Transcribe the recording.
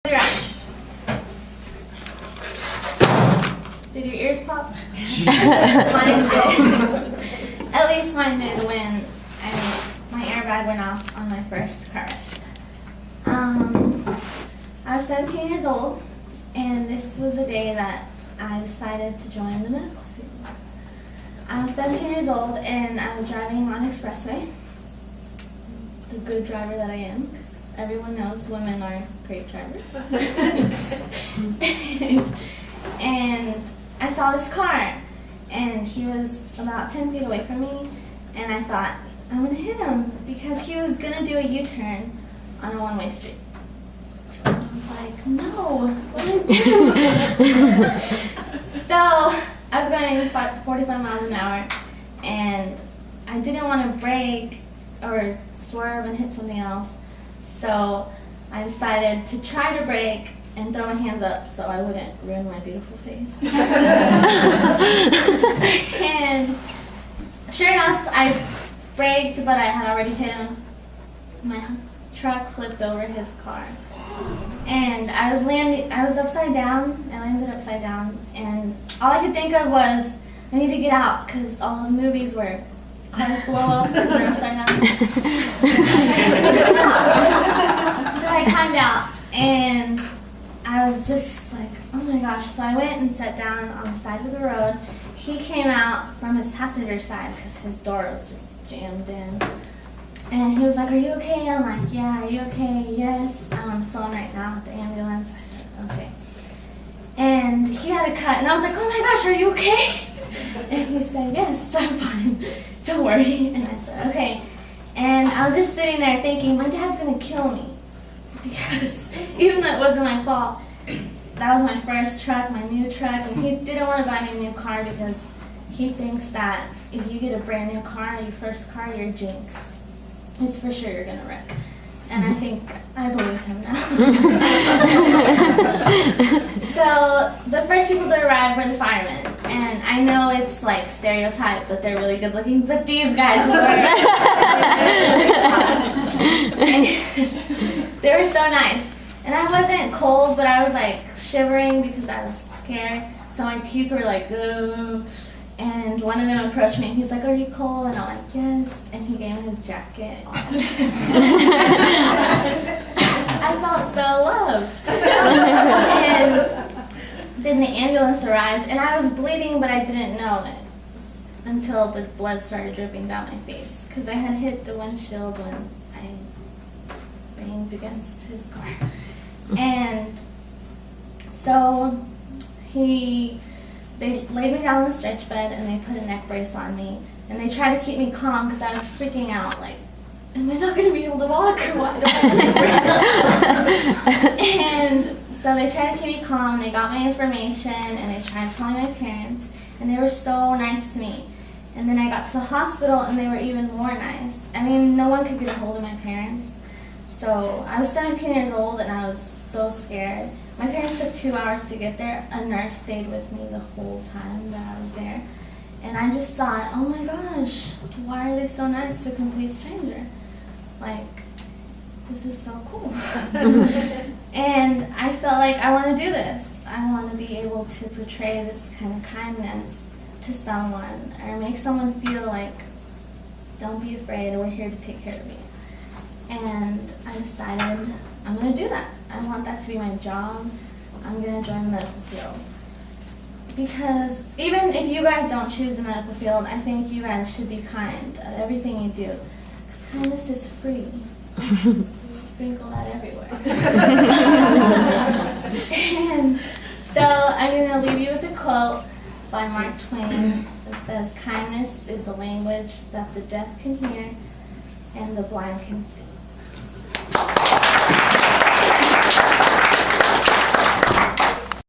your eyes. Did your ears pop? Mine did. At least mine did when my airbag went off on my first car ride. I was 17 years old, and this was the day that I decided to join the medical field. I was 17 years old, and I was driving on Expressway, the good driver that I am, because everyone knows women are great drivers. And I saw this car, and he was about 10 feet away from me, and I thought, I'm going to hit him, because he was going to do a U-turn on a one-way street. I was like, no, what do I do? So I was going 45 miles an hour, and I didn't want to brake or swerve and hit something else. So I decided to try to brake and throw my hands up so I wouldn't ruin my beautiful face. And sure enough, I braked, but I had already hit him. My truck flipped over his car. And I was upside down. I landed upside down, and all I could think of was, I need to get out, because all those movies where cars blow up because they're upside down. So I climbed out, and I was just like, oh my gosh. So I went and sat down on the side of the road. He came out from his passenger side because his door was just jammed in. And he was like, are you okay? I'm like, yeah, are you okay? Yes. I'm on the phone right now with the ambulance. I said, okay. And he had a cut, and I was like, oh my gosh, are you okay? And he said, yes, I'm fine. Don't worry. And I said, okay. And I was just sitting there thinking, my dad's going to kill me. Because even though it wasn't my fault, that was my first truck, my new truck, and he didn't want to buy me a new car because he thinks that if you get a brand new car, your first car, you're jinxed. It's for sure you're going to wreck. And I think I believe him now. So the first people to arrive were the firemen. And I know it's like stereotyped that they're really good looking, but these guys were. They were so nice. And I wasn't cold, but I was like shivering because I was scared. So my teeth were like, ugh. And one of them approached me, and he's like, are you cold? And I'm like, yes. And he gave me his jacket. I felt so loved. And then the ambulance arrived, and I was bleeding, but I didn't know it until the blood started dripping down my face, because I had hit the windshield when I banged against his car. And so they laid me down on the stretch bed, and they put a neck brace on me, and they tried to keep me calm because I was freaking out, like, am I not going to be able to walk, or what? And so they tried to keep me calm, and they got my information, and they tried calling my parents, and they were so nice to me. And then I got to the hospital, and they were even more nice. I mean, no one could get a hold of my parents. So I was 17 years old, and I was so scared. My parents took 2 hours to get there. A nurse stayed with me the whole time that I was there. And I just thought, oh my gosh, why are they so nice to a complete stranger? Like, this is so cool. And I felt like I want to do this. I want to be able to portray this kind of kindness to someone, or make someone feel like, don't be afraid, we're here to take care of you. And I decided I'm going to do that. I want that to be my job. I'm going to join the medical field. Because even if you guys don't choose the medical field, I think you guys should be kind at everything you do. Because kindness is free. Sprinkle that everywhere. And so I'm going to leave you with a quote by Mark Twain that says, kindness is a language that the deaf can hear and the blind can see.